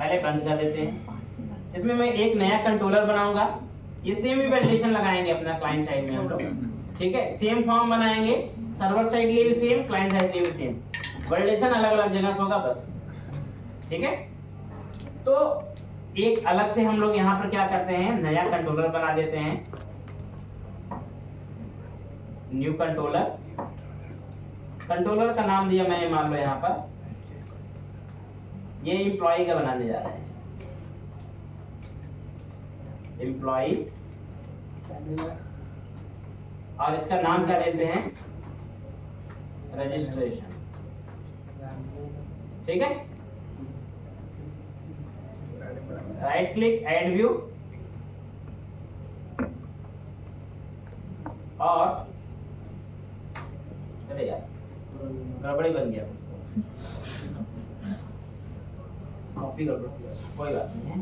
पहले बंद कर देते हैं। इसमें मैं एक नया कंट्रोलर बनाऊंगा, ये सेम ही वैलिडेशन लगाएंगे अपना क्लाइंट साइड में हम लोग, ठीक है। सेम फॉर्म बनाएंगे, सर्वर साइड लिए भी सेम, क्लाइंट साइड लिए भी सेम, वैलिडेशन अलग अलग जगह से होगा बस, ठीक है। तो एक अलग से हम लोग यहाँ पर क्या करते हैं, नया कंट्रोलर बना देते हैं, न्यू कंट्रोलर। कंट्रोलर का नाम दिया मैंने, मान लो यहाँ पर ये एम्प्लॉय का बनाने जा रहे हैं, एम्प्लॉय, और इसका नाम क्या देते हैं, रजिस्ट्रेशन, ठीक है। राइट क्लिक, ऐड व्यू, और अरे यार गड़बड़ी बन गया, कॉपी कर लो, कोई बात नहीं है।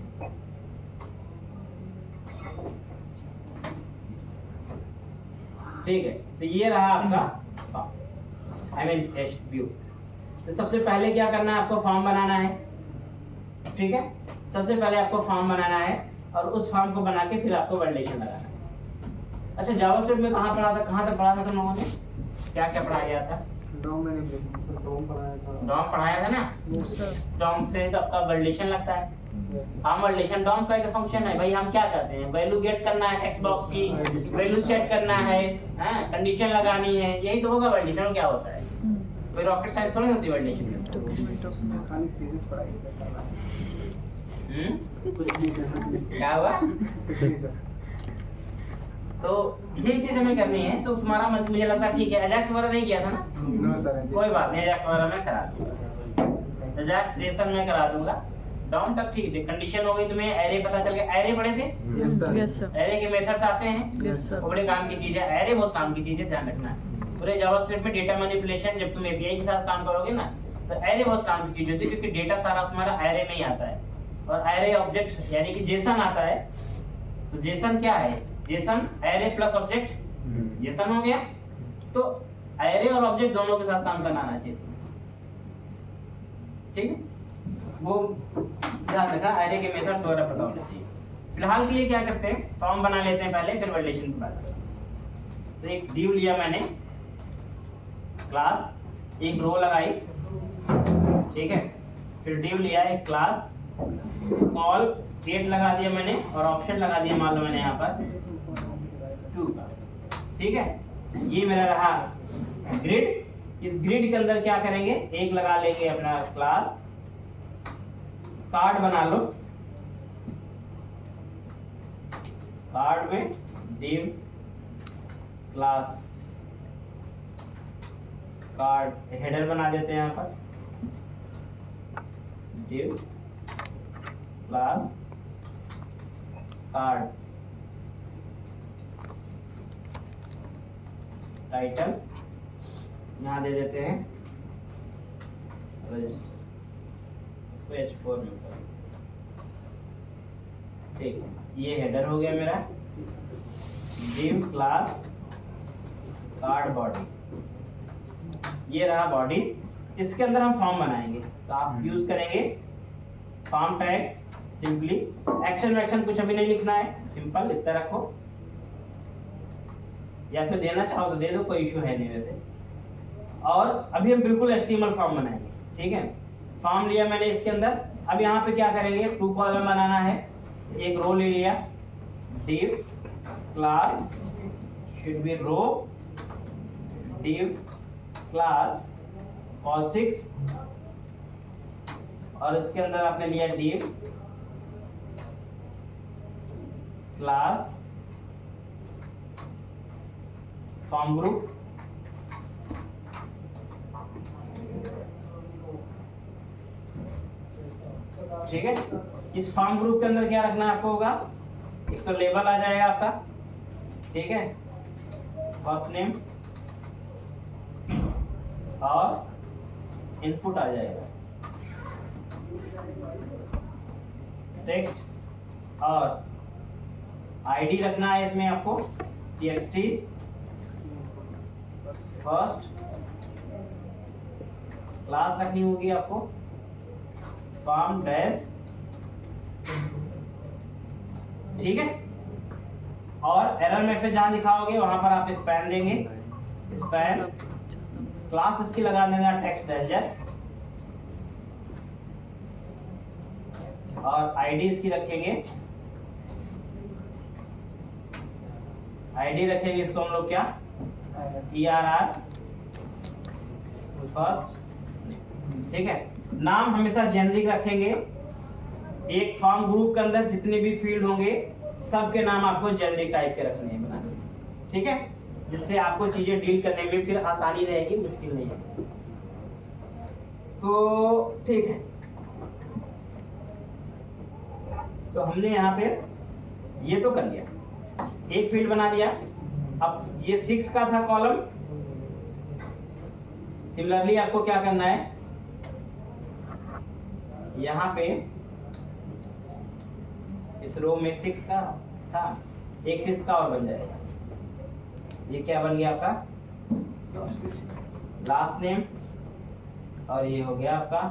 ठीक है, तो ये रहा आपका टेस्ट व्यू। तो सबसे पहले क्या करना है, आपको फॉर्म बनाना है, ठीक है। सबसे पहले आपको फॉर्म बनाना है और उस फॉर्म को बना के फिर आपको वैलिडेशन लगाना है। अच्छा, जावास्क्रिप्ट में कहाँ पढ़ा था, कहाँ तक पढ़ा था तुम लोगों ने, क्या क्या पढ़ाया गया था? डॉम पढ़ाया था। डॉम पढ़ाया था ना, डॉम से तो आपका वैलिडेशन लगता है। हम वैलिडेशन डॉम का एक फंक्शन है भाई, हम क्या करते हैं, वैल्यू गेट करना है टेक्स्ट बॉक्स की, वैल्यू सेट करना है, कंडीशन लगानी है, यही तो होगा वैलिडेशन। क्या होता है, कोई रॉकेट साइंस थोड़ी होती है वैलिडेशन में। खाली सीरीज पढ़ाई क्या हुआ? तो यही चीज हमें करनी है। तो तुम्हारा मुझे लगता है ठीक है, एजाक्स वगैरह नहीं किया था ना? कोई बात नहीं, एजाक्स वगैरह मैं करा दूंगा, एजाक्स सेशन में करा दूंगा। डॉम तक ठीक है, कंडीशन हो गई, तुम्हें एरे पता चल गया। एरे पढ़े थे? Yes sir. एरे के मेथड्स आते हैं, यस सर। बड़े काम की चीज है एरे, बहुत काम की चीज है, ध्यान रखना। पूरे जावास्क्रिप्ट में डेटा मैनिपुलेशन, जब तुम एपीआई के साथ काम करोगे ना, तो एरे बहुत काम की चीज होती है, क्योंकि डेटा सारा तुम्हारा एरे में ही आता है। और एरे ऑब्जेक्ट यानी कि जेसन आता है। तो जेसन क्या है, Jason array plus object, Jason हो गया। तो एरे और ऑब्जेक्ट दोनों के साथ काम करना आना चाहिए, ठीक है। वो ध्यान रखना, एरे के मेथड्स वगैरह पता होना चाहिए। फिलहाल के लिए क्या करते हैं, फॉर्म बना लेते हैं पहले, फिर वैलिडेशन की बात करते हैं। तो एक डिव लिया मैंने, क्लास, एक रो लगाई, ठीक है। फिर डिव लिया एक क्लास, कॉल गेट लगा दिया मैंने, और ऑप्शन लगा दिया मान लो मैंने यहाँ पर 2 का, ठीक है। ये मेरा रहा ग्रिड। इस ग्रिड के अंदर क्या करेंगे, एक लगा लेंगे अपना क्लास, कार्ड बना लो, कार्ड में div क्लास कार्ड, हेडर बना देते हैं यहाँ पर, div क्लास कार्ड, टाइटल यहाँ दे देते हैं रजिस्टर, H4 में, ठीक है। ये हेडर हो गया मेरा, div क्लास कार्ड बॉडी, ये रहा बॉडी। इसके अंदर हम फॉर्म बनाएंगे, तो आप यूज करेंगे फॉर्म टैग, सिंपली एक्शन वैक्शन कुछ अभी नहीं लिखना है, सिंपल इतना रखो, या फिर देना चाहो तो दे दो, कोई इशू है नहीं वैसे। और अभी हम बिल्कुल HTML फॉर्म बनाएंगे, ठीक है। फॉर्म लिया मैंने इसके अंदर, अब यहाँ पे क्या करेंगे, 2 कॉलम बनाना है, एक रो ले लिया, div class should be row, div class all 6, और इसके अंदर आपने लिया div क्लास फॉर्म ग्रुप, ठीक है। इस फॉर्म ग्रुप के अंदर क्या रखना आपको होगा, एक तो लेबल आ जाएगा आपका, ठीक है, फर्स्ट नेम, और इनपुट आ जाएगा टेक्स्ट, और आईडी रखना है इसमें आपको txt फर्स्ट, क्लास रखनी होगी आपको फॉर्म डैश ठीक है। और एरर मैसेज जहां दिखाओगे वहां पर आप स्पैन देंगे, स्पैन क्लास इसकी लगा देना टेक्स्ट रेंजर, और आईडी इसकी रखेंगे, आईडी रखेंगे इसको हम लोग क्या ERR फर्स्ट, ठीक है। नाम हमेशा जेनरिक रखेंगे, एक फॉर्म ग्रुप के अंदर जितने भी फील्ड होंगे सबके नाम आपको जेनरिक टाइप के रखने हैं बना, ठीक है, जिससे आपको चीजें डील करने में फिर आसानी रहेगी, मुश्किल नहीं है। तो ठीक है, तो हमने यहाँ पे ये तो कर लिया, एक फील्ड बना दिया। अब ये 6 का था कॉलम, सिमिलरली आपको क्या करना है, यहाँ पे इस रो में 6 का था, एक 6 का और बन जाएगा। ये क्या बन गया आपका लास्ट नेम, और ये हो गया आपका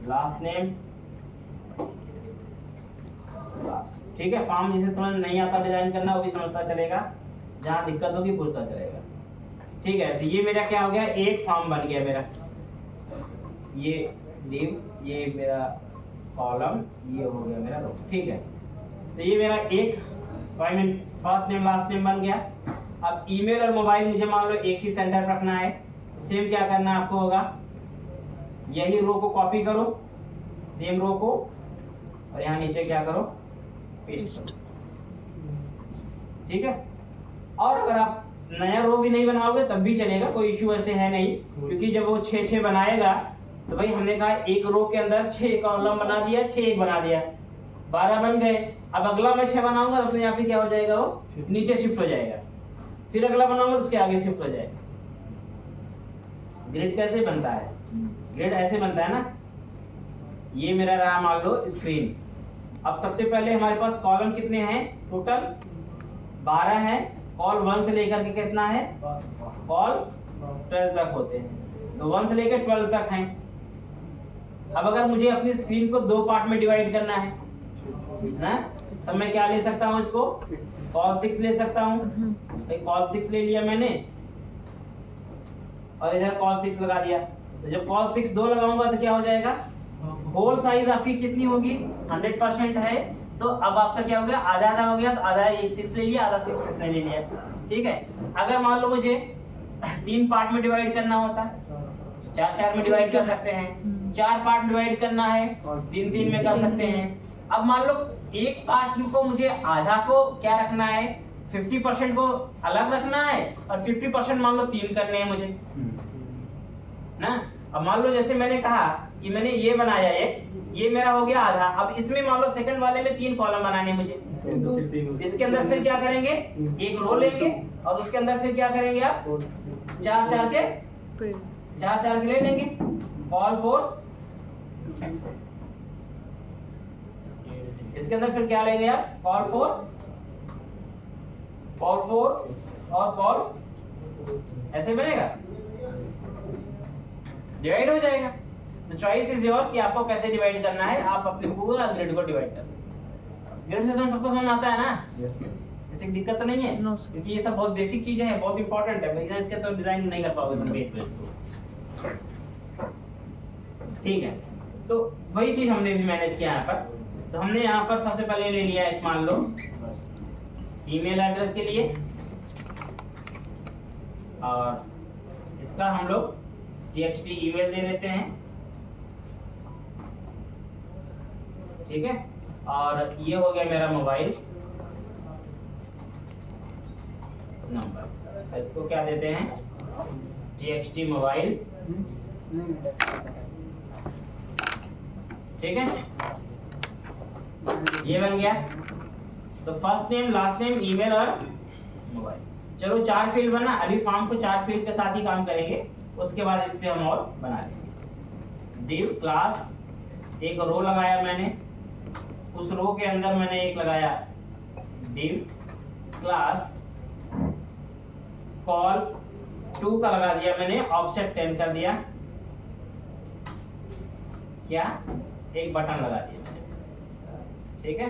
लास्ट नेम लास्ट, ठीक है। फॉर्म जिसे समझ नहीं आता डिजाइन करना वो भी समझता चलेगा, जहां दिक्कत होगी पूछता चलेगा, ठीक है। तो ये मेरा क्या हो गया, एक फॉर्म बन गया मेरा, ये डिव, ये मेरा कॉलम, ये हो गया मेरा रो, ठीक है। तो ये मेरा एक फर्स्ट नेम लास्ट नेम बन गया। अब ईमेल और मोबाइल मुझे मान लो एक ही सेंटर पर रखना है, सेम क्या करना आपको होगा, यही रो को कॉपी करो, सेम रो को, और यहाँ नीचे क्या करो पेस्ट, ठीक है। और अगर आप नया रो भी नहीं बनाओगे तब भी चलेगा, कोई इश्यू ऐसे है नहीं, क्योंकि जब वो 6 बनाएगा तो भाई हमने कहा एक रो के अंदर 6 कॉलम बना दिया, 6 एक बना दिया, 12 बन गए। अब अगला मैं 6 बनाऊंगा तो यहाँ पे क्या हो जाएगा, वो नीचे शिफ्ट हो जाएगा, फिर अगला बनाऊंगा तो उसके आगे शिफ्ट हो जाएगा। ग्रिड कैसे बनता है, ग्रिड ऐसे बनता है ना, ये मेरा रहा मान लो स्क्रीन। अब सबसे पहले हमारे पास कॉलम कितने हैं, टोटल 12 है, कॉल 1 से लेकर के कितना है, कॉल 12 तक होते हैं, तो 1 से लेकर 12 तक हैं। अब अगर मुझे अपनी स्क्रीन को 2 पार्ट में डिवाइड करना है ना, तब मैं क्या ले सकता हूँ, इसको कॉल 6 ले सकता हूँ, भाई कॉल 6 ले लिया मैंने, और इधर कॉल 6 लगा दिया। तो जब कॉल 6 2 लगाऊंगा तो क्या हो जाएगा, होल साइज आपकी कितनी होगी 100% है, तो अब आपका क्या हो गया, आधा आधा हो गया, तो आधा ये 6 ले लिया, आधा 6 ने ले लिया, ठीक है। अगर मान लो मुझे 3 पार्ट में डिवाइड करना होता है, 4 में डिवाइड कर सकते हैं, 4 पार्ट डिवाइड करना है 3 में कर सकते हैं। अब मान लो एक पार्ट को मुझे आधा को क्या रखना है, 50% को अलग रखना है, और 50% मान लो 3 करने हैं मुझे ना। अब मान लो जैसे मैंने कहा कि मैंने ये बनाया, ये मेरा हो गया आधा, अब इसमें मान लो सेकंड वाले में 3 कॉलम बनाने मुझे, इसके अंदर फिर क्या करेंगे, एक रो लेंगे, और उसके अंदर फिर क्या करेंगे आप 4 के ले लेंगे, कॉल 4, इसके अंदर फिर क्या लेंगे आप, कॉल 4 और कॉल, ऐसे बनेगा, डिवाइड हो जाएगा। तो चॉइस इज योर कि आपको कैसे डिवाइड करना है, आप अपने पूरा ग्रिड को डिवाइड कर सकते हैं। ग्रिड सिस्टम सबको समझ आता है ना, ऐसी दिक्कत तो नहीं है, क्योंकि ये सब बहुत बेसिक चीजें हैं, बहुत इंपॉर्टेंट है, बिना इसके तो डिजाइन नहीं कर पाओगे तुम पेज पे, ठीक है। तो वही चीज हमने भी मैनेज किया यहाँ पर। तो हमने यहाँ पर सबसे पहले ले लिया एक मान लो ईमेल एड्रेस के लिए, और इसका हम लोग txt ईमेल दे देते हैं, ठीक है। और ये हो गया मेरा मोबाइल नंबर, इसको क्या देते हैं, txt मोबाइल, ठीक है, ये बन गया। तो first name last name email और मोबाइल, चलो 4 फील्ड बना। अभी फॉर्म को 4 फील्ड के साथ ही काम करेंगे, उसके बाद इस पे हम और बना लेंगे। div क्लास, एक रो लगाया मैंने, उस रो के अंदर मैंने एक लगाया div क्लास, कॉल 2 का लगा दिया मैंने, ऑफसेट 10 कर दिया, क्या एक बटन लगा दिया मैंने, ठीक है।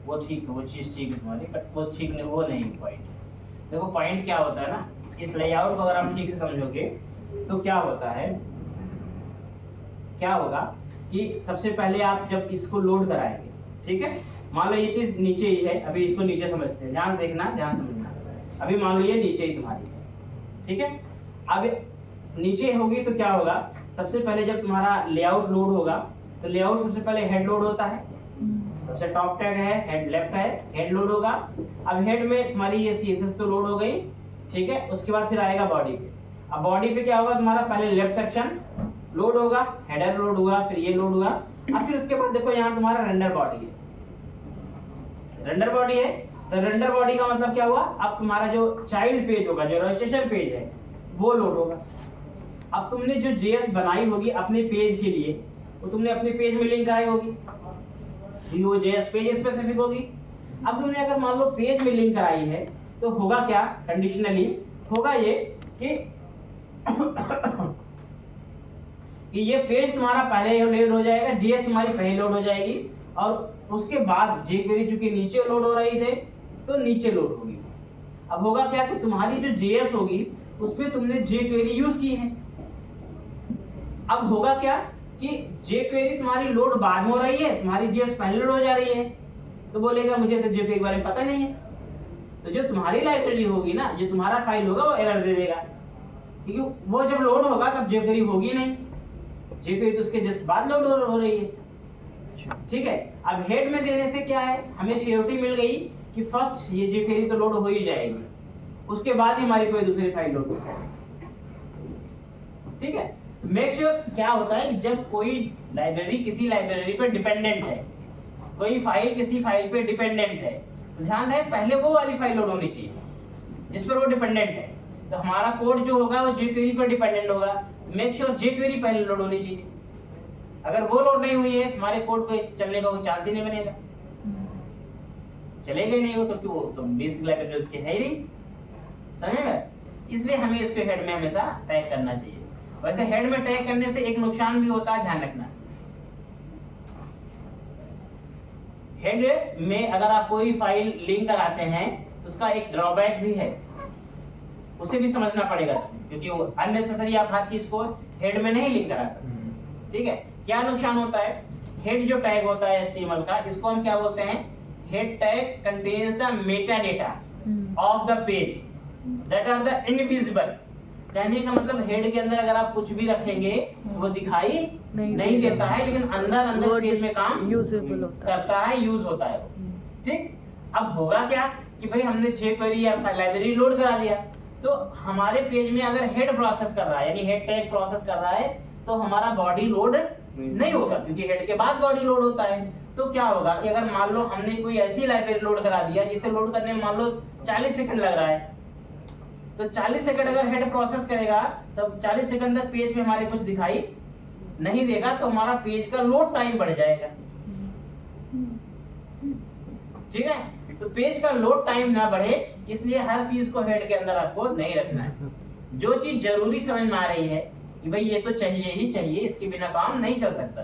वो ठीक है, वो चीज़ ठीक है तुम्हारी, बट वो ठीक नहीं, वो नहीं पॉइंट। देखो पॉइंट क्या होता है ना, इस लेआउट को अगर आप ठीक से समझोगे तो क्या होता है, क्या होगा कि सबसे पहले आप जब इसको लोड कराएंगे, ठीक है, मान लो ये चीज नीचे ही है, अभी इसको नीचे समझते हैं, ध्यान देखना, ध्यान समझना। अभी मान लो ये नीचे ही तुम्हारी है, ठीक है। अब नीचे होगी तो क्या होगा, सबसे पहले जब तुम्हारा लेआउट लोड होगा तो लेआउट सबसे पहले हेड लोड होता है, सबसे टॉप टैग है, हेड लेफ्ट है, हेड लोड होगा। अब हेड में तुम्हारी ये CSS तो लोड हो गई, ठीक है। उसके बाद फिर आएगा बॉडी पे। अब बॉडी पे क्या होगा तुम्हारा, पहले लेफ्ट सेक्शन लोड होगा, हेडर लोड हुआ, फिर ये लोड हुआ। अब फिर उसके बाद देखो यहाँ तुम्हारा रेंडर बॉडी है, रेंडर बॉडी है तो रेंडर बॉडी का मतलब क्या हुआ, अब तुम्हारा जो चाइल्ड पेज होगा, जो रजिस्ट्रेशन पेज है वो लोड होगा। अब तुमने जो JS बनाई होगी अपने पेज के लिए, वो तुमने अपने पेज में लिंक कराई होगी, वो JS पेज स्पेसिफिक होगी। अब तुमने अगर मान लो पेज में लिंक कराई है तो होगा क्या, कंडीशनली होगा ये कि कि ये पेज तुम्हारा पहले लोड हो जाएगा, JS तुम्हारी पहले लोड हो जाएगी, और उसके बाद jQuery चूंकि नीचे लोड हो रही थे तो नीचे लोड होगी। अब होगा क्या कि तुम्हारी जो JS होगी उसमें तुमने jQuery यूज की है। अब होगा क्या कि jQuery तुम्हारी लोड बाद में हो रही है, तुम्हारी JS पहले लोड हो जा रही है, तो बोलेगा मुझे तो jQuery के बारे में पता नहीं है। तो जो तुम्हारी लाइब्रेरी होगी ना, जो तुम्हारा फाइल होगा वो एरर दे देगा, क्योंकि वो जब लोड होगा तब jQuery होगी नहीं, jQuery तो उसके जस्ट बाद लोड हो रही है, ठीक है। अब हेड में देने से क्या है, हमें श्योरिटी मिल गई कि फर्स्ट ये jQuery तो लोड हो ही जाएगी, उसके बाद ही हमारी कोई दूसरी फाइल लोड होगी, ठीक है। मेक श्योर क्या होता है कि जब कोई लाइब्रेरी किसी लाइब्रेरी पे डिपेंडेंट है, कोई फाइल किसी फाइल पे डिपेंडेंट है, तो ध्यान रहे पहले वो वाली फाइल लोड होनी चाहिए जिस पर वो डिपेंडेंट है। तो हमारा कोड जो होगा वो jQuery पर डिपेंडेंट होगा, मेक श्योर jQuery पहले लोड होनी चाहिए। अगर वो लोड नहीं हुई है तुम्हारे कोड पे चलने का कोई चांस ही नहीं बनेगा, चलेगा ही नहीं वो, क्योंकि वो तो बेसिक लाइब्रेरी उसके है ही नहीं, समझ में। इसलिए हमें इसको हेड में हमेशा टैग करना चाहिए। वैसे हेड में टैग करने से एक नुकसान भी होता है, ध्यान रखना। हेड में अगर आप कोई फाइल लिंक कराते हैं तो उसका एक ड्रॉबैक भी है, उसे भी समझना पड़ेगा, क्योंकि वो अननेसेसरी आप हर चीज को हेड में नहीं लिंक करा सकते, ठीक है। क्या नुकसान होता है, हेड जो टैग होता है HTML का, इसको हम क्या बोलते हैं, head tag contains the meta data of the page that are the invisible. कहने का मतलब हेड के अंदर अगर आप कुछ भी रखेंगे वो दिखाई नहीं देता है, लेकिन अंदर पेज में काम करता है, यूज होता है, ठीक। अब होगा क्या कि भाई हमने jQuery या लाइब्रेरी लोड करा दिया, तो हमारे पेज में अगर हेड प्रोसेस कर रहा है, यानी हेड टैग प्रोसेस कर रहा है, तो हमारा बॉडी लोड नहीं होगा, क्योंकि हेड के बाद बॉडी लोड होता है। तो क्या होगा कि अगर मान लो हमने कोई ऐसी लाइब्रेरी लोड करा दिया जिसे लोड करने में मान लो 40 सेकंड लग रहा है, तो 40 सेकंड अगर हेड प्रोसेस करेगा तब 40 सेकंड तक पेज पे हमारे कुछ दिखाई नहीं देगा, तो हमारा पेज का लोड टाइम बढ़ जाएगा, ठीक है। तो पेज का लोड टाइम ना बढ़े, इसलिए हर चीज को हेड के अंदर आपको नहीं रखना है। जो चीज जरूरी समझ में आ रही है कि भाई ये तो चाहिए ही चाहिए, इसके बिना काम नहीं चल सकता,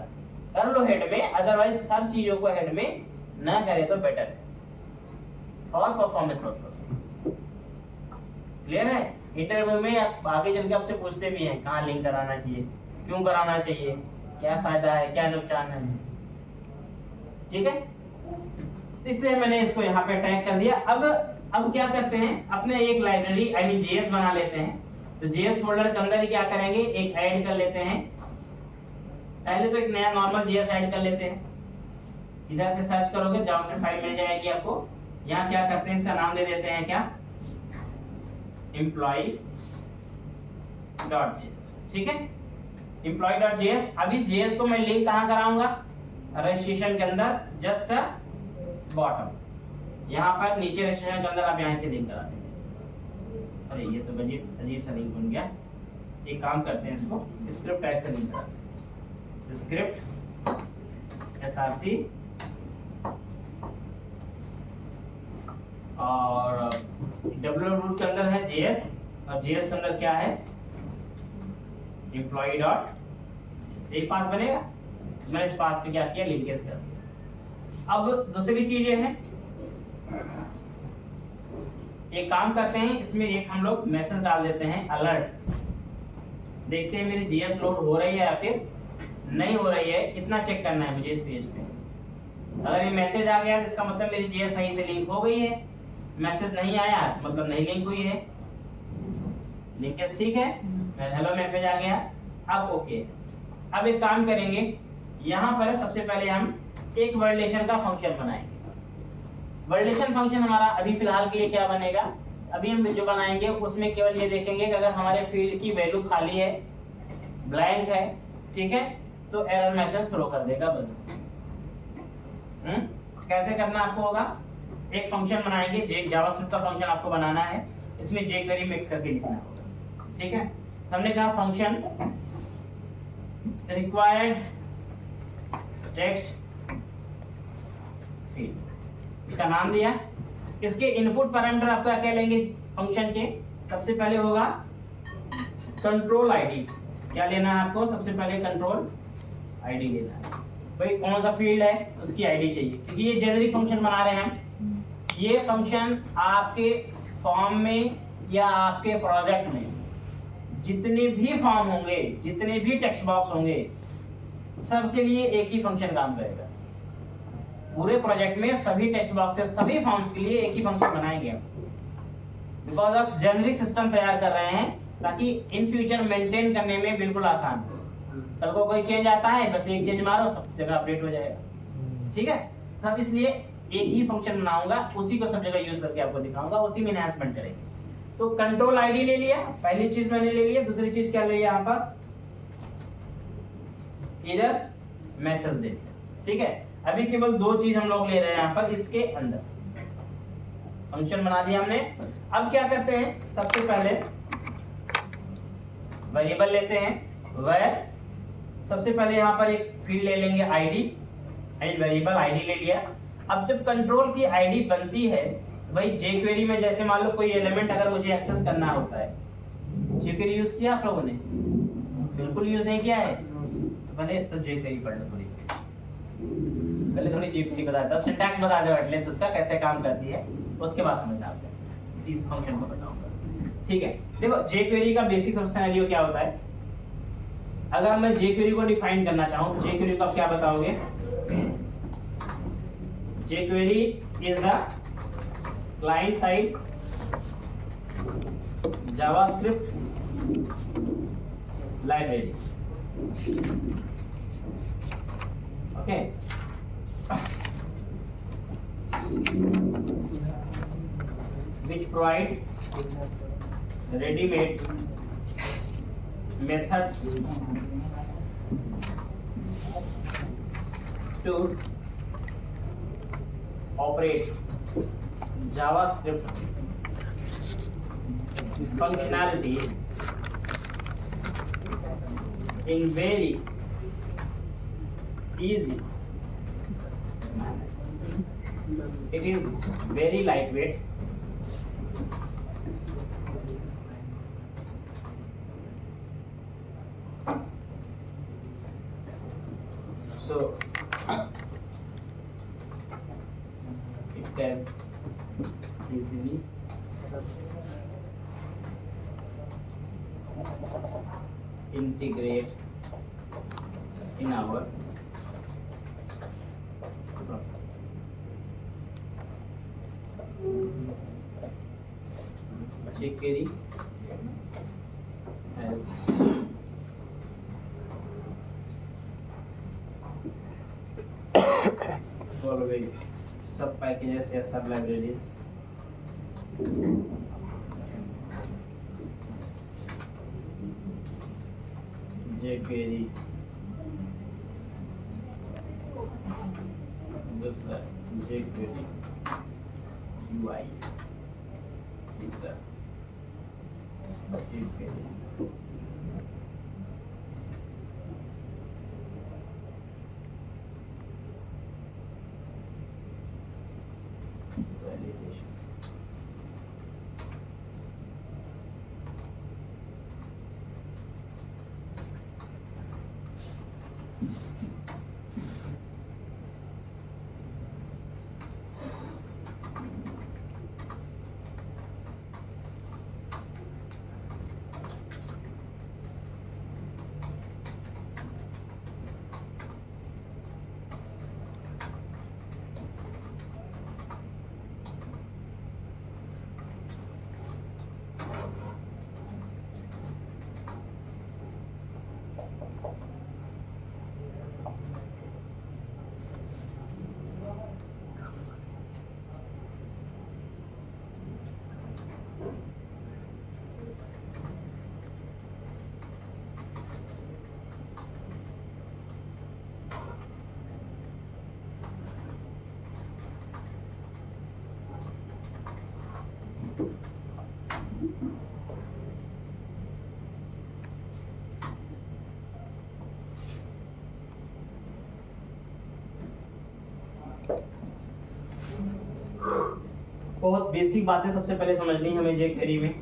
कर लो हेड में, अदरवाइज सब चीजों को हेड में ना करे तो बेटर है फॉर परफॉर्मेंस पर्पस। क्लियर है। इंटरव्यू में आप आगे चल के आपसे पूछते भी हैं कहाँ लिंक कराना चाहिए, क्यों कराना चाहिए, क्या फायदा है, क्या नुकसान है, ठीक है। इसलिए मैंने इसको यहाँ पे टैग कर दिया। अब क्या करते हैं, अपने एक लाइब्रेरी आई मीन JS बना लेते हैं। तो JS फोल्डर के अंदर ही क्या करेंगे, एक ऐड कर लेते हैं। पहले तो एक नया नॉर्मल JS ऐड कर लेते हैं। इधर से सर्च करोगे जावास्क्रिप्ट फाइल मिल जाएगी आपको। यहाँ क्या करते हैं, इसका नाम दे देते हैं क्या, employee.js, ठीक है, employee.js। अब इस JS को मैं लिंक कहाँ कराऊंगा, रजिस्ट्रेशन के अंदर, जस्ट बॉटम, यहाँ पर नीचे रजिस्ट्रेशन के अंदर आप यहाँ से लिंक करा देंगे। अरे ये तो अजीब सा लिंक बन गया, एक काम करते हैं, इसको स्क्रिप्ट टैग से लिंक कराते हैं। स्क्रिप्ट src और www के अंदर है JS, और JS के अंदर क्या है, employee डॉट, सही पाथ बनेगा। मैंने इस पाथ पे क्या किया, लिंकेज कर दिया। अब दूसरी चीज ये है, एक काम करते हैं, इसमें एक हम लोग मैसेज डाल देते हैं अलर्ट, देखते हैं मेरी जीएस लोड हो रही है या फिर नहीं हो रही है, इतना चेक करना है मुझे इस पेज पे। अगर ये मैसेज आ गया तो इसका मतलब मेरी जीएस सही से लिंक हो गई है, मैसेज नहीं आया मतलब नहीं लिंक हुई है, लिंकेज ठीक है, हेलो मैसेज आ गया, अब ओके। अब एक काम करेंगे, यहाँ पर सबसे पहले हम एक वर्डेशन का फंक्शन बनाएंगे। वर्डेशन फंक्शन हमारा अभी फिलहाल के लिए क्या बनेगा, अभी हम जो बनाएंगे उसमें केवल ये देखेंगे कि अगर हमारे फील्ड की वैल्यू खाली है, ब्लैंक है, ठीक है, तो एरर मैसेज थ्रो कर देगा बस। कैसे करना आपको होगा, एक फंक्शन बनाएंगे, जावास्क्रिप्ट का फंक्शन आपको बनाना है, इसमें jQuery मिक्स करके लिखना होगा, ठीक है। हमने कहा फंक्शन रिक्वायर्ड टेक्स्ट फील्ड, इसका नाम दिया, इसके इनपुट पैरामीटर आपका क्या लेंगे फंक्शन के, सबसे पहले होगा कंट्रोल आईडी, क्या लेना है आपको, सबसे पहले कंट्रोल आईडी लेना है, भाई कौन सा फील्ड है उसकी आईडी चाहिए, क्योंकि ये जेनरिक फंक्शन बना रहे हैं हम, ये फंक्शन आपके फॉर्म में या आपके प्रोजेक्ट में जितने भी फॉर्म होंगे, जितने भी टेक्स्ट बॉक्स होंगे, सबके लिए एक ही फंक्शन काम करेगा। पूरे प्रोजेक्ट में सभी टेक्स्ट बॉक्सेस, सभी फॉर्म्स के लिए एक ही फंक्शन बनाएंगे हम, बिकॉज ऑफ जेनरिक सिस्टम तैयार कर रहे हैं ताकि इन फ्यूचर मेंटेन करने में बिल्कुल आसान हो। कल को कोई चेंज आता है, बस एक चेंज मारो सब जगह अपडेट हो जाएगा, ठीक है। तब इसलिए एक ही फंक्शन बनाऊंगा, उसी को सब जगह यूज करके आपको दिखाऊंगा, उसी में एनहांसमेंट करेंगे। तो कंट्रोल आईडी ले लिया, पहली चीज मैंने ले लिया, दूसरी चीज क्या ले लिया यहाँ पर, एरर मैसेज दे दिया, ठीक है। अभी केवल दो चीज हम लोग ले रहे हैं यहाँ पर, इसके अंदर फंक्शन बना दिया हमने। अब क्या करते हैं, सबसे पहले वेरिएबल लेते हैं, वेर, सबसे पहले यहाँ पर एक फील्ड ले लेंगे आईडी, वेरिएबल आईडी ले लिया। अब जब कंट्रोल की आईडी बनती है, भाई jQuery में जैसे मान लो कोई एलिमेंट अगर मुझे एक्सेस करना होता है, jQuery यूज किया आप लोगों ने, बिल्कुल यूज नहीं किया है, पहले तो jQuery पढ़ लो थोड़ी सी, पहले थोड़ी jQuery बता दो, सिंटैक्स बता दो एटलीस्ट उसका कैसे काम करती है, उसके बाद समझ आते हैं, इस फंक्शन को बताऊंगा, ठीक है। देखो jQuery का बेसिक सब सिनेरियो क्या होता है, अगर मैं jQuery को डिफाइन करना चाहूँ तो jQuery को आप क्या बताओगे, jQuery is the client side JavaScript library, okay, which provide ready-made methods to operate JavaScript functionality in very easy manner. It is very lightweight. So it can easily integrate in our jQuery as following sub packages या sub libraries. jQuery, just like jQuery UI is the jQuery. Validation. बहुत basic बातें सबसे पहले समझनी है हमें jQuery में।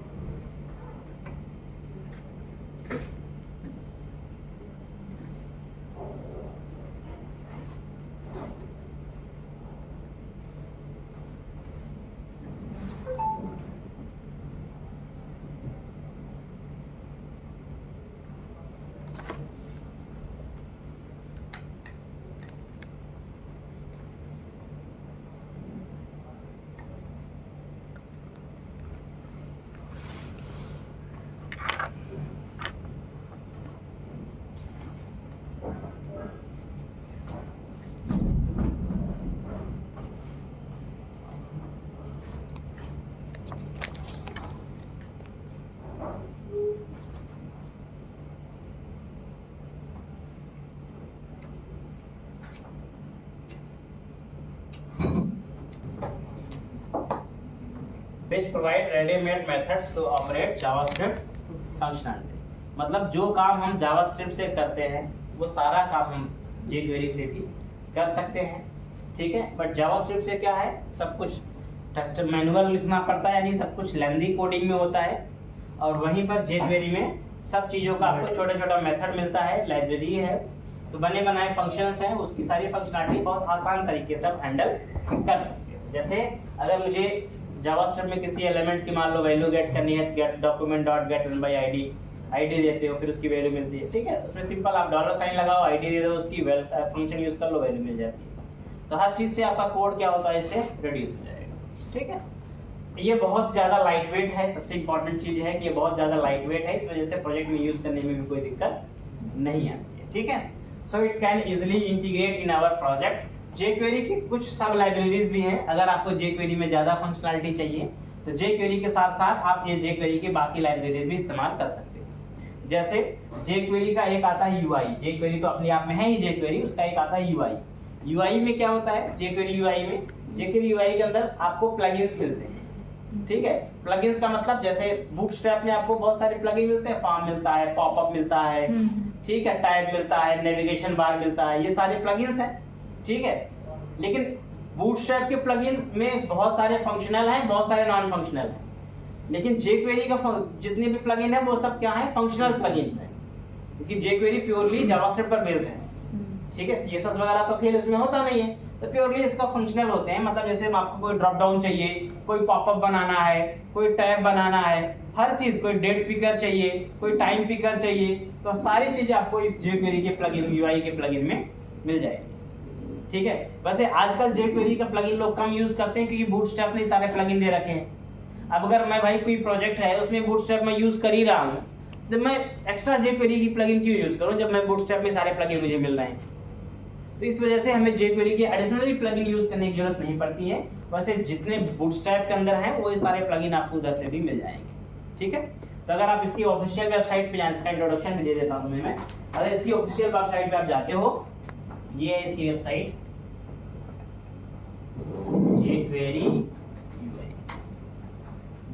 which provide ready-made methods to operate JavaScript functionality। मतलब जो काम हम JavaScript से करते हैं वो सारा काम हम jQuery से भी कर सकते हैं, ठीक है। बट JavaScript से क्या है, सब कुछ टेस्ट मैनुअल लिखना पड़ता है, यानी सब कुछ लेंदी कोडिंग में होता है। और वहीं पर jQuery में सब चीज़ों का आपको छोटा छोटा मेथड मिलता है, लाइब्रेरी है, तो बने बनाए फंक्शंस हैं, उसकी सारी फंक्शनलिटी बहुत आसान तरीके से आप हैंडल कर सकते हो। जैसे अगर मुझे जावास्क्रिप्ट में किसी एलिमेंट की मान लो वैल्यू गेट करनी है, gate document dot gate run by ID, ID देते हो, फिर उसकी वैल्यू मिलती है, ठीक है। उसमें सिंपल आप डॉलर साइन लगाओ, आईडी दे दो, उसकी फंक्शन यूज कर लो, वैल्यू मिल जाती है। तो हर चीज से आपका कोड क्या होता है, इससे रिड्यूस हो जाएगा, ठीक है। ये बहुत ज़्यादा लाइट वेट है, सबसे इंपॉर्टेंट चीज़ है कि ये बहुत ज़्यादा लाइट वेट है, इस वजह से प्रोजेक्ट में यूज़ करने में भी कोई दिक्कत नहीं आती है, ठीक है। So it can easily integrate in our project. jQuery की कुछ सब लाइब्रेरीज भी हैं, अगर आपको jQuery में ज़्यादा फंक्शनलिटी चाहिए तो jQuery के साथ साथ आप ये jQuery की बाकी लाइब्रेरीज भी इस्तेमाल कर सकते हो। जैसे jQuery का एक आता है UI, jQuery तो अपने आप में है ही jQuery, उसका एक आता है UI। UI में क्या होता है, jQuery UI के अंदर आपको प्लगइन्स मिलते हैं, ठीक है। प्लगइन्स का मतलब जैसे बूटस्ट्रैप में आपको बहुत सारे प्लगइन मिलते हैं, फॉर्म मिलता है, पॉपअप मिलता है, ठीक है, टैग मिलता है, नेविगेशन बार मिलता है, ये सारे प्लगइन्स हैं, ठीक है। लेकिन बूटस्ट्रैप के प्लगइन में बहुत सारे फंक्शनल हैं, बहुत सारे नॉन फंक्शनल हैं। लेकिन jQuery का जितने भी प्लगइन है वो सब क्या है, फंक्शनल प्लगइन्स हैं, क्योंकि jQuery प्योरली जावास्क्रिप्ट पर बेस्ड है, ठीक है। CSS वगैरह तो खेल इसमें होता नहीं है, तो प्योरली इसका फंक्शनल होते हैं। मतलब जैसे आपको कोई ड्रॉप डाउन चाहिए, कोई पॉपअप बनाना है, कोई टैब बनाना है, हर चीज, कोई डेट पिकर चाहिए, कोई टाइम पिकर चाहिए, तो सारी चीजें आपको इस jQuery के प्लगइन, UI के प्लगइन में मिल जाएगी, ठीक है। वैसे आजकल jQuery का प्लगइन लोग कम यूज करते हैं, क्योंकि बूटस्ट्रैप ने सारे प्लगइन दे रखे हैं। अब अगर मैं भाई कोई प्रोजेक्ट है उसमें बूटस्ट्रैप में यूज कर ही रहा हूँ, तो मैं एक्स्ट्रा jQuery की प्लगइन क्यों यूज करूँ जब मैं बूटस्ट्रैप में सारे प्लगइन मुझे मिल रहे हैं। तो इस वजह से हमें jQuery के एडिशनली प्लगइन यूज करने की जरूरत नहीं पड़ती है। वैसे जितने बूटस्ट्रैप के अंदर हैं वो सारे प्लगइन आपको उधर से भी मिल जाएंगे, ठीक है। तो अगर आप इसकी ऑफिशियल वेबसाइट पे जाएं, इसका इंट्रोडक्शन भी दे देता हूं मैं। अगर इसकी ऑफिशियल वेबसाइट पे आप जाते हो, ये है इसकी वेबसाइट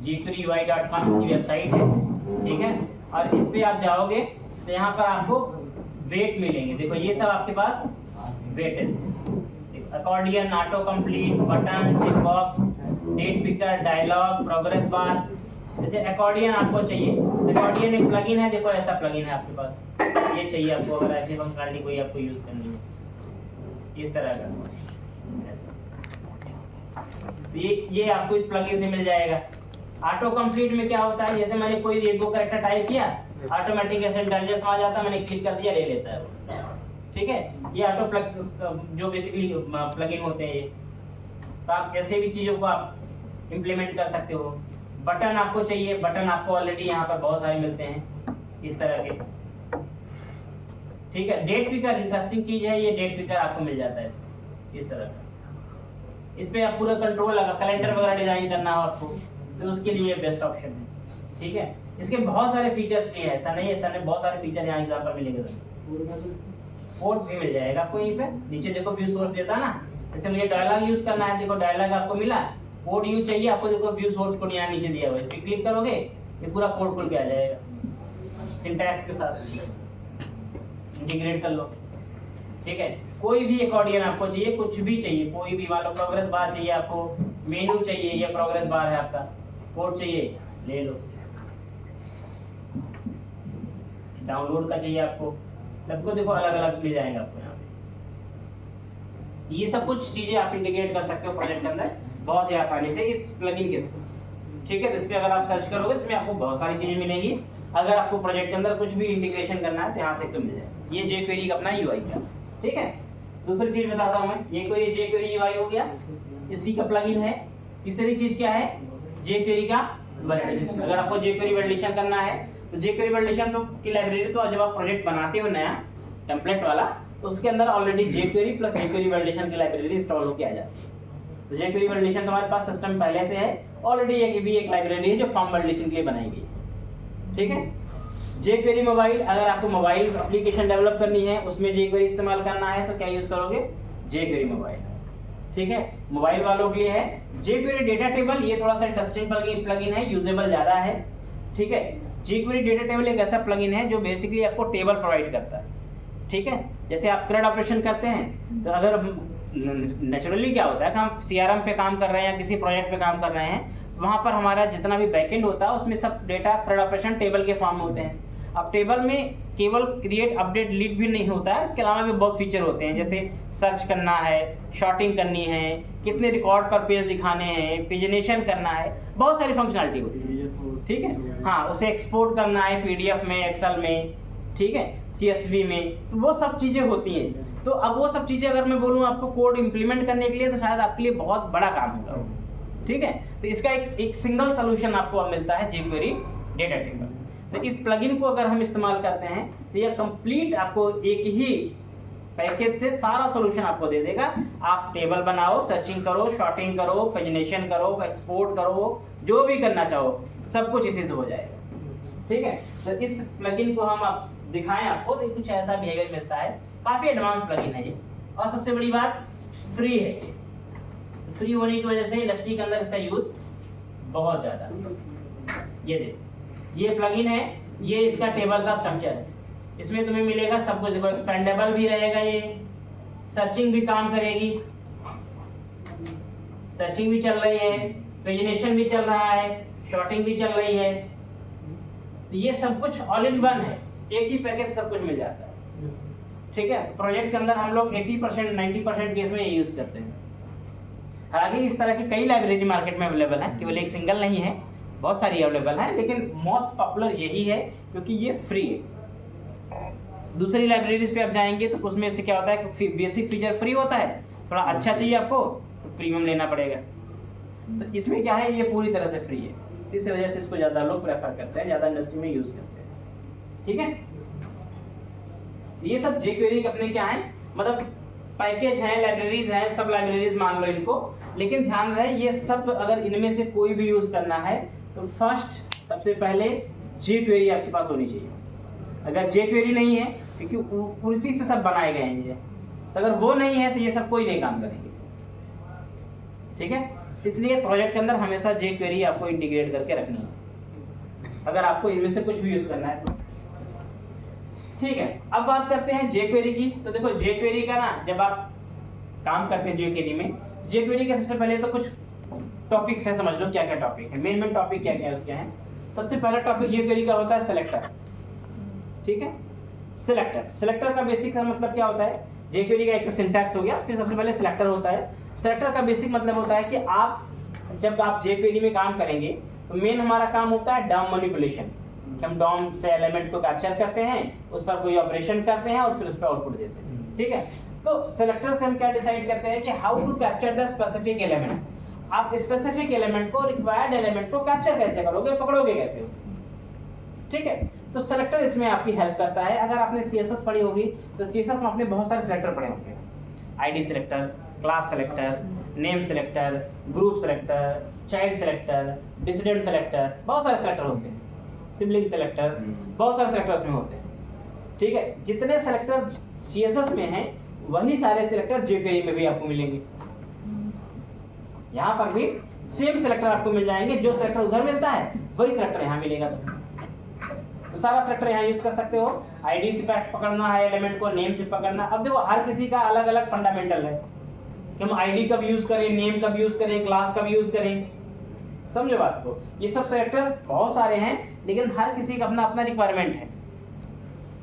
jQuery.com इसकी वेबसाइट है, ठीक है। और इस पे आप जाओगे तो यहाँ पर आपको वेट मिलेंगे, देखो ये सब आपके पास वेट है, accordion, autocomplete, button, check box, date picker, dialog, progress bar. जैसे अकॉर्डियन आपको चाहिए, अकॉर्डियन एक प्लगइन है, देखो ऐसा प्लगइन है आपके पास, ये चाहिए आपको अगर ऐसी फंक्शनलिटी कोई आपको यूज करनी है, इस तरह का ये आपको इस प्लगइन से मिल जाएगा। ऑटो कंप्लीट में क्या होता है, जैसे मैंने कोई एक दो कैरेक्टर टाइप किया, ऑटोमेटिक ऐसे इंटेलिजेंस आ जाता है, मैंने क्लिक कर दिया, ले लेता है वो, ठीक है। ये ऑटो प्लग जो बेसिकली प्लगइन होते हैं ये, तो आप ऐसे भी चीज़ों को आप इम्प्लीमेंट कर सकते हो। बटन आपको चाहिए, बटन आपको ऑलरेडी यहाँ पर बहुत सारे मिलते हैं इस तरह के, ठीक है। डेट पिकर इंटरेस्टिंग चीज़ है, ये डेट पिकर आपको मिल जाता है इस तरह का। इस पे आप पूरा कंट्रोल लगा, कैलेंडर वगैरह डिजाइन करना हो आपको, तो उसके लिए बेस्ट ऑप्शन है, ठीक है। इसके बहुत सारे फीचर्स भी है, ऐसा नहीं है, ऐसा नहीं, बहुत सारे फीचर यहाँ एग्जाम्पल मिलेंगे। कोड भी मिल जाएगा आपको यहीं पे नीचे, देखो व्यू सोर्स देता है ना। जैसे मुझे डायलॉग यूज करना है, देखो डायलॉग आपको मिला, कोड यूज चाहिए आपको, देखो व्यू सोर्स कोड यहाँ नीचे दिया हुआ है, इस पे क्लिक करोगे ये पूरा कोड खुल के आ जाएगा, सिंटैक्स के साथ इंटीग्रेट कर लो, ठीक है। कोई भी अकॉर्डियन आपको चाहिए, कुछ भी चाहिए, कोई भी, मान लो प्रोग्रेस बार चाहिए आपको, मेनू चाहिए, ये प्रोग्रेस बार है आपका, कोड चाहिए ले लो, डाउनलोड का चाहिए आपको, सबको देखो अलग अलग मिल जाएगा आपको यहाँ पे। ये सब कुछ चीजें आप इंटीग्रेट कर सकते हो प्रोजेक्ट के अंदर बहुत ही आसानी से इस प्लगइन के थ्रू। ठीक है, इस पे अगर आप सर्च करोगे इसमें आपको बहुत सारी चीजें मिलेंगी। अगर आपको प्रोजेक्ट के अंदर कुछ भी इंटीग्रेशन करना है तो यहाँ से तो मिल जाए। ये jQuery का अपना यूआई का, ठीक है। दूसरी चीज बताता हूँ मैं, ये कोई jQuery यूआई हो गया, इसी का प्लगइन है। तीसरी चीज क्या है, jQuery का वैलिडेशन। अगर आपको jQuery वैलिडेशन करना है तो jQuery वैलिडेशन तो की लाइब्रेरी तो जब आप प्रोजेक्ट बनाते हो नया टेम्पलेट वाला, तो उसके अंदर already jQuery plus jQuery validation की लाइब्रेरी इंस्टॉल होके आ जाती है। तो jQuery वैलिडेशन तुम्हारे पास सिस्टम पहले से है ऑलरेडी, ये भी एक लाइब्रेरी है जो फॉर्म वैलिडेशन के लिए बनाई गई है। ठीक है, jQuery मोबाइल, अगर आपको मोबाइल एप्लीकेशन डेवलप करनी है उसमें jQuery इस्तेमाल करना है तो क्या यूज करोगे, jQuery मोबाइल। ठीक है, मोबाइल वालों के लिए है jQuery डेटा टेबल। ये थोड़ा सा इंटरेस्टिंग प्लगइन है, यूजेबल ज्यादा है। ठीक है, jQuery डेटा टेबल एक ऐसा प्लगइन है जो बेसिकली आपको टेबल प्रोवाइड करता है। ठीक है, जैसे आप CRUD ऑपरेशन करते हैं तो अगर नेचुरली क्या होता है कि हम CRM पे काम कर रहे हैं या किसी प्रोजेक्ट पे काम कर रहे हैं, तो वहाँ पर हमारा जितना भी बैकएंड होता है उसमें सब डेटा CRUD ऑपरेशन टेबल के फॉर्म होते हैं। अब टेबल में केवल क्रिएट अपडेट डिलीट भी नहीं होता है, इसके अलावा भी बहुत फीचर होते हैं, जैसे सर्च करना है, शॉर्टिंग करनी है, कितने रिकॉर्ड पर पेज दिखाने हैं, पेजिनेशन करना है, बहुत सारी फंक्शनलिटी होती है। ठीक है, हाँ, उसे एक्सपोर्ट करना है PDF में, एक्सेल में, ठीक है, CSV में, तो वो सब चीजें होती हैं। तो अब वो सब चीजें अगर मैं बोलूँ आपको कोड इंप्लीमेंट करने के लिए तो शायद आपके लिए बहुत बड़ा काम होगा। ठीक है, तो इसका एक सिंगल सोल्यूशन आपको अब मिलता है jQuery डेटा टेबल। तो इस प्लगइन को अगर हम इस्तेमाल करते हैं तो यह कंप्लीट आपको एक ही पैकेज से सारा सॉल्यूशन आपको दे देगा। आप टेबल बनाओ, सर्चिंग करो, शॉर्टिंग करो, पेजिनेशन करो, एक्सपोर्ट करो, जो भी करना चाहो सब कुछ इसी से हो जाएगा। ठीक है, तो इस प्लगइन को हम आप दिखाएं आपको तो कुछ ऐसा बिहेवियर मिलता है। काफी एडवांस प्लगइन है ये, और सबसे बड़ी बात फ्री है। ये फ्री होने की वजह से इंडस्ट्री के अंदर इसका यूज बहुत ज्यादा है। ये देखो, ये प्लगइन है, ये इसका टेबल का स्ट्रक्चर है। इसमें तुम्हें मिलेगा सब कुछ, देखो एक्सपेंडेबल भी रहेगा, ये सर्चिंग भी काम करेगी, सर्चिंग भी चल रही है, पेजिनेशन भी चल रहा है, शॉर्टिंग भी चल रही है। तो ये सब कुछ ऑल इन वन है, एक ही पैकेज सब कुछ मिल जाता है। ठीक है, प्रोजेक्ट के अंदर हम लोग 80% 90% केस में ये यूज करते हैं। हालांकि इस तरह की कई लाइब्रेरी मार्केट में अवेलेबल है, केवल एक सिंगल नहीं है, बहुत सारी अवेलेबल है, लेकिन मोस्ट पॉपुलर यही है क्योंकि ये फ्री है। दूसरी लाइब्रेरीज पे आप जाएंगे तो उसमें से क्या होता है कि बेसिक फीचर फ्री होता है, थोड़ा अच्छा चाहिए आपको तो प्रीमियम लेना पड़ेगा। तो इसमें क्या है, ये पूरी तरह से फ्री है, इस वजह से इसको ज़्यादा लोग प्रेफर करते हैं, ज़्यादा इंडस्ट्री में यूज़ करते हैं। ठीक है, ये सब jQuery के अपने क्या है, मतलब पैकेज हैं, लाइब्रेरीज हैं, सब लाइब्रेरीज मान लो इनको, लेकिन ध्यान रहे ये सब अगर इनमें से कोई भी यूज़ करना है तो फर्स्ट सबसे पहले jQuery आपके पास होनी चाहिए। अगर jQuery नहीं है, क्योंकि उसी से सब बनाए गए हैं ये, तो अगर वो नहीं है तो ये सब कोई नहीं काम करेंगे। ठीक है, इसलिए प्रोजेक्ट के अंदर हमेशा jQuery आपको इंटीग्रेट करके रखनी है अगर आपको इनमें से कुछ भी यूज करना है तो। ठीक है, अब बात करते हैं jQuery की। तो देखो jQuery का ना, जब आप काम करते हैं jQuery में, jQuery के सबसे पहले तो कुछ टॉपिक्स हैं, समझ लो क्या क्या टॉपिक है, मेन टॉपिक क्या क्या है उसके हैं। सबसे पहला टॉपिक jQuery का होता है सिलेक्टर। ठीक है, सिलेक्टर का बेसिक का मतलब क्या होता है, jQuery का एक तो सिंटैक्स हो गया, फिर सबसे पहले सिलेक्टर होता है। सिलेक्टर का बेसिक मतलब होता है कि आप जब आप jQuery में काम करेंगे तो मेन हमारा काम होता है डॉम मैनिपुलेशन, हम डॉम से एलिमेंट को कैप्चर करते हैं, उस पर कोई ऑपरेशन करते हैं और फिर उस पर आउटपुट देते हैं। ठीक है, तो सिलेक्टर से हम क्या डिसाइड करते हैं कि how to capture the specific element. आप स्पेसिफिक एलिमेंट को, रिक्वायर्ड एलिमेंट को कैप्चर कैसे करोगे, पकड़ोगे कैसे उसे। ठीक है, तो सिलेक्टर इसमें आपकी हेल्प करता है। अगर आपने CSS पढ़ी होगी तो CSS में आपने बहुत सारे सिलेक्टर पढ़े होंगे, ID selector, class selector, name selector, group selector, child selector, dissident selector, बहुत सारे सिलेक्टर होते हैं, सिबलिंग सिलेक्टर्स, बहुत सारे सिलेक्टर उसमें होते हैं। ठीक है, जितने सिलेक्टर CSS में हैं वही सारे सिलेक्टर jQuery में भी आपको मिलेंगे। यहाँ पर भी सेम सिलेक्टर आपको मिल जाएंगे, जो सिलेक्टर उधर मिलता है वही सिलेक्टर यहाँ मिलेगा। तो सारा सेलेक्टर यहाँ यूज कर सकते हो। आईडी से पकड़ना है एलिमेंट को, नेम से पकड़ना। अब देखो हर किसी का अलग अलग फंडामेंटल है कि हम आईडी कब यूज करें, नेम कब यूज करें, क्लास कब यूज करें, समझो बात को। ये सब सेलेक्टर बहुत सारे हैं, लेकिन हर किसी का अपना अपना रिक्वायरमेंट है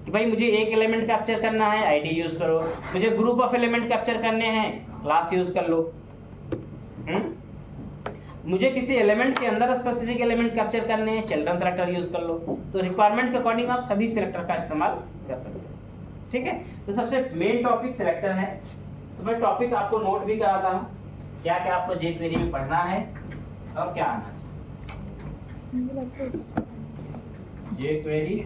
कि भाई मुझे एक एलिमेंट कैप्चर करना है, आईडी यूज करो। मुझे ग्रुप ऑफ एलिमेंट कैप्चर करने हैं, क्लास यूज कर लो। मुझे किसी एलिमेंट के अंदर स्पेसिफिक एलिमेंट कैप्चर करने हैं, चिल्ड्रन सेलेक्टर यूज कर लो। तो रिक्वायरमेंट के अकॉर्डिंग आप सभी सेलेक्टर का इस्तेमाल कर सकते हो, ठीक है। तो सबसे मेन टॉपिक सेलेक्टर है। तो मैं टॉपिक आपको नोट भी कराता हूँ, क्या क्या आपको जेक्वेरी में पढ़ना है और क्या आना चाहिए। जेक्वेरी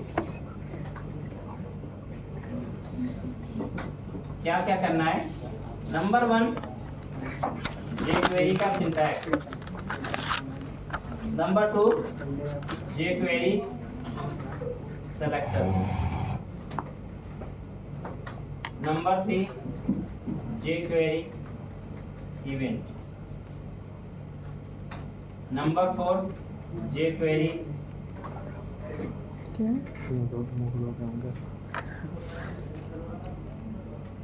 क्या क्या करना है। नंबर 1 जेक्वेरी का syntax. Number 2 jQuery selector. Number 3 jQuery event. Number 4 jQuery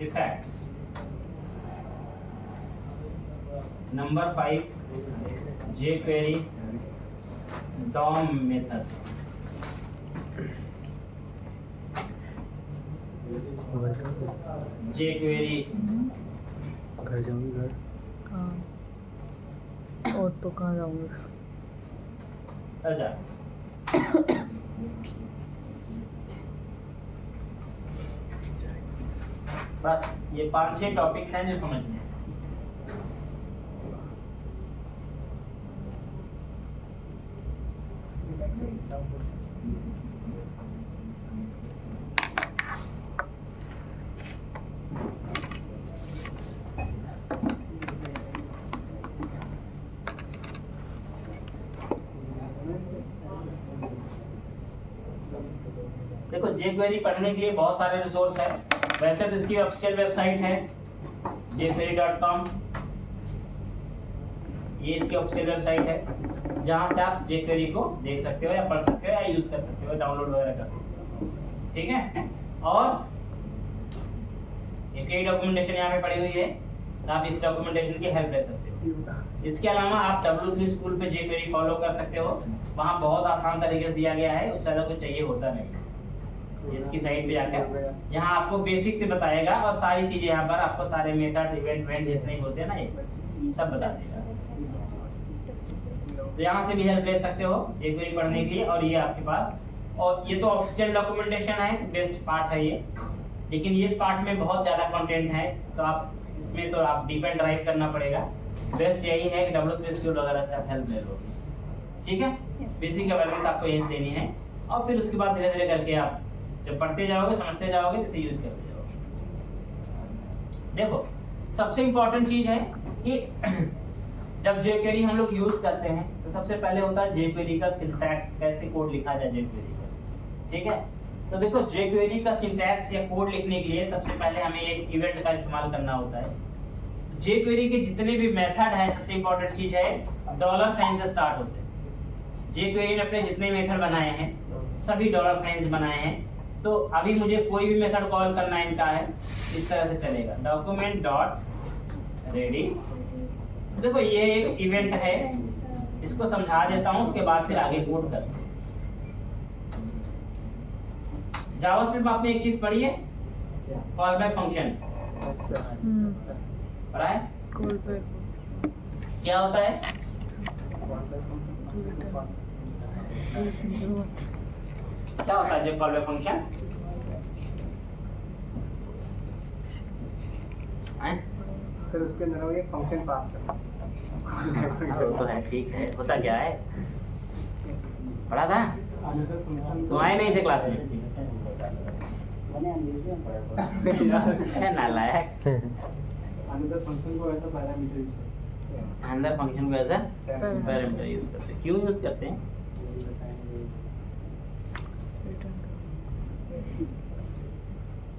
effects. Number 5 jQuery DOM methods. JQuery घर जाऊंगी घर। हाँ और तो कहाँ जाऊँगी। अजाक्स। बस ये 5-6 टॉपिक्स हैं जो समझने हैं। देखो जेक्वेरी पढ़ने के लिए बहुत सारे रिसोर्स है। वैसे तो इसकी ऑफिशियल वेबसाइट है jquery.com। ये इसकी ऑफिशियल वेबसाइट है जहां से आप जेक्वेरी को देख सकते हो या पढ़ सकते हो या यूज कर सकते हो, डाउनलोड वगैरह कर सकते हो, ठीक है। और एक डॉक्यूमेंटेशन यहाँ पे पड़ी हुई है, तो आप इस डॉक्यूमेंटेशन की हेल्प ले सकते हो। इसके अलावा आप W3 स्कूल पे जेक्वेरी फॉलो कर सकते हो, वहाँ बहुत आसान तरीके से दिया गया है, उससे ज़्यादा कुछ चाहिए होता नहीं। इसकी साइट पे जाकर यहाँ आपको बेसिक से बताएगा और सारी चीजें यहाँ पर आपको सारे मेथड इवेंट जितने भी होते हैं ना ये सब बता देगा। तो यहाँ से भी हेल्प ले सकते हो जेक्वेरी पढ़ने के लिए। और ये आपके पास, और ये तो ऑफिशियल डॉक्यूमेंटेशन है, बेस्ट पार्ट है ये। लेकिन इस पार्ट में बहुत ज़्यादा कंटेंट है, तो आप इसमें तो आप डिपेंड ड्राइव करना पड़ेगा। बेस्ट यही है कि W3 स्कूल वगैरह से आप हेल्प ले लो, ठीक है। बेसिक अवेयरनेस आपको यहीं से देनी है, और फिर उसके बाद धीरे धीरे करके आप जब पढ़ते जाओगे समझते जाओगे तो इसे यूज करते जाओगे। देखो सबसे इम्पोर्टेंट चीज है कि जब जेक्वेरी हम लोग यूज करते हैं तो सबसे पहले होता है जेक्वेरी का सिंटैक्स, कैसे कोड लिखा जाए जेक्वेरी का, ठीक है। तो देखो जेक्वेरी का सिंटैक्स या कोड लिखने के लिए सबसे पहले हमें एक इवेंट का इस्तेमाल करना होता है। जेक्वेरी के जितने भी मेथड है, सबसे इम्पोर्टेंट चीज है $साइन से स्टार्ट होते हैं। जेक्वेरी ने अपने जितने मेथड बनाए हैं सभी $साइन बनाए हैं। तो अभी मुझे कोई भी मेथड कॉल करना इनका है, इस तरह से चलेगा डॉक्यूमेंट डॉट रेडी। देखो ये एक इवेंट है, इसको समझा देता हूँ, उसके बाद फिर आगे कोड करते हैं। जावास्क्रिप्ट में आपने एक चीज पढ़ी है, कॉल बैक फंक्शन पढ़ा है। कॉल बैक क्या होता है? क्या होता है जब कॉल बैक फंक्शन? सर उसके अंदर हम एक फंक्शन पास करते हैं। तो है, ठीक है। होता क्या है, पढ़ा था? तो आए नहीं थे क्लास में? नालायक। अंदर फंक्शन को ऐसा पैरामीटर यूज करते हैं। अंदर फंक्शन को ऐसा पैरामीटर यूज करते हैं। क्यों यूज करते हैं?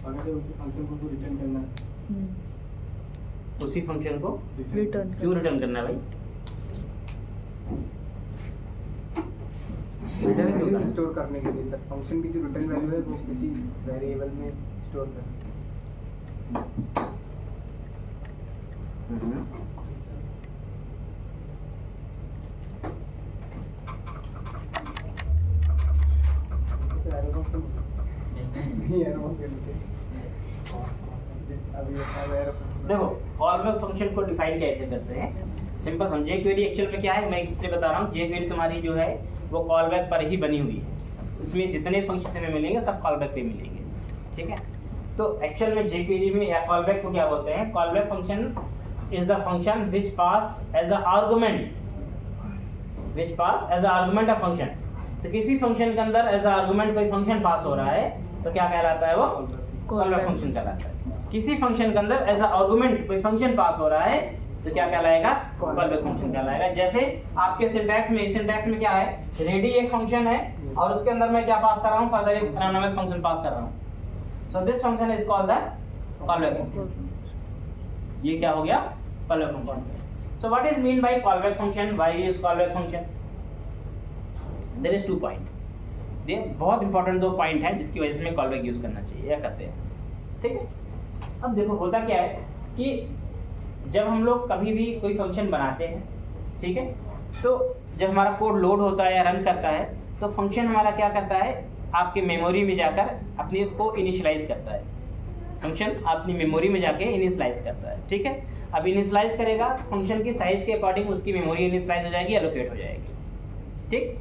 अगर से उसी फंक्शन को रिटर्न करना है, उसी फंक्शन को रिटर्न क्यों रिटर्न करना है भाई? रिटर्न क्यों करना? स्टोर करने के लिए सर, फंक्शन की जो रिटर्न वैल्यू है वो किसी वेरिएबल में स्टोर करना। हम्म। तो एरो फंक्शन नहीं, एरो फंक्शन अभी एरो देखो कॉल बैक फंक्शन को डिफाइन कैसे करते हैं, सिंपल समझे। क्वेरी एक्चुअल में क्या है, मैं इसलिए बता रहा हूँ, जे क्वेरी तुम्हारी जो है वो कॉल बैक पर ही बनी हुई है, इसमें जितने फंक्शन तुम्हें मिलेंगे सब कॉल बैक पे मिलेंगे, ठीक है। तो एक्चुअल में जे क्वेरी में या कॉल बैक को क्या बोलते हैं, call back function is the function which pass as a argument, which pass as a argument of function. तो किसी फंक्शन के अंदर एज अ आर्गुमेंट कोई फंक्शन पास हो रहा है तो क्या कहलाता है, वो कॉल बैक फंक्शन कहलाता है। किसी फंक्शन के अंदर एज अ आर्गुमेंट कोई फंक्शन पास हो रहा है तो क्या कहलाएगा, कॉल बैक फंक्शन कहलाएगा। जैसे आपके सिंटैक्स में, इस सिंटैक्स में क्या है, रेडी एक फंक्शन है और उसके अंदर मैं क्या पास कर रहा हूँ, फर्दर एक एनोनिमस फंक्शन पास कर रहा हूँ। So this function is called the call back function. ये क्या हो गया, call back function. So what is mean by call back function, why use call back function? There is 2 point, ये बहुत इंपॉर्टेंट 2 पॉइंट है जिसकी वजह से मैं कॉल बैक यूज करना चाहिए या करते हैं, ठीक है। अब देखो होता क्या है कि जब हम लोग कभी भी कोई फंक्शन बनाते हैं, ठीक है, तो जब हमारा कोड लोड होता है या रन करता है तो फंक्शन हमारा क्या करता है, आपके मेमोरी में जाकर अपने को इनिशियलाइज करता है। फंक्शन अपनी मेमोरी में जाके इनिशियलाइज करता है, ठीक है। अब इनिशियलाइज करेगा, फंक्शन की साइज के अकॉर्डिंग उसकी मेमोरी इनिशियलाइज हो जाएगी, एलोकेट हो जाएगी, ठीक।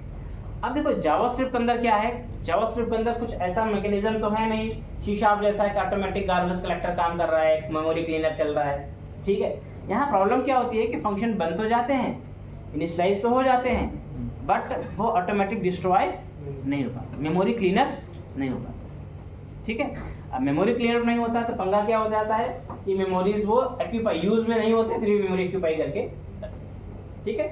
अब देखो जावास्क्रिप्ट के अंदर क्या है, जावास्क्रिप्ट के अंदर कुछ ऐसा मैकेनिज्म तो है नहीं, C# जैसा एक ऑटोमेटिक गार्बेज कलेक्टर काम कर रहा है, मेमोरी क्लीनर चल रहा है, ठीक है। यहाँ प्रॉब्लम क्या होती है कि फंक्शन बन तो जाते हैं, इनिशियलाइज तो हो जाते हैं, बट वो ऑटोमेटिक डिस्ट्रॉय नहीं हो पाता, मेमोरी क्लीनर नहीं हो पाता, ठीक है। अब मेमोरी क्लीनर नहीं होता तो पंगा क्या हो जाता है कि मेमोरीज वो एक्यूपाई यूज में नहीं होते, फिर भी मेमोरी एक्यूपाई करके रखते हैं, ठीक है।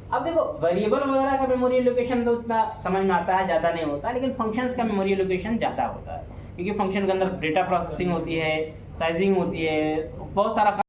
अब देखो वेरिएबल वगैरह का मेमोरी लोकेशन तो उतना समझ में आता है, ज़्यादा नहीं होता, लेकिन फंक्शंस का मेमोरी लोकेशन ज़्यादा होता है, क्योंकि फंक्शन के अंदर डेटा प्रोसेसिंग होती है, साइजिंग होती है, बहुत सारा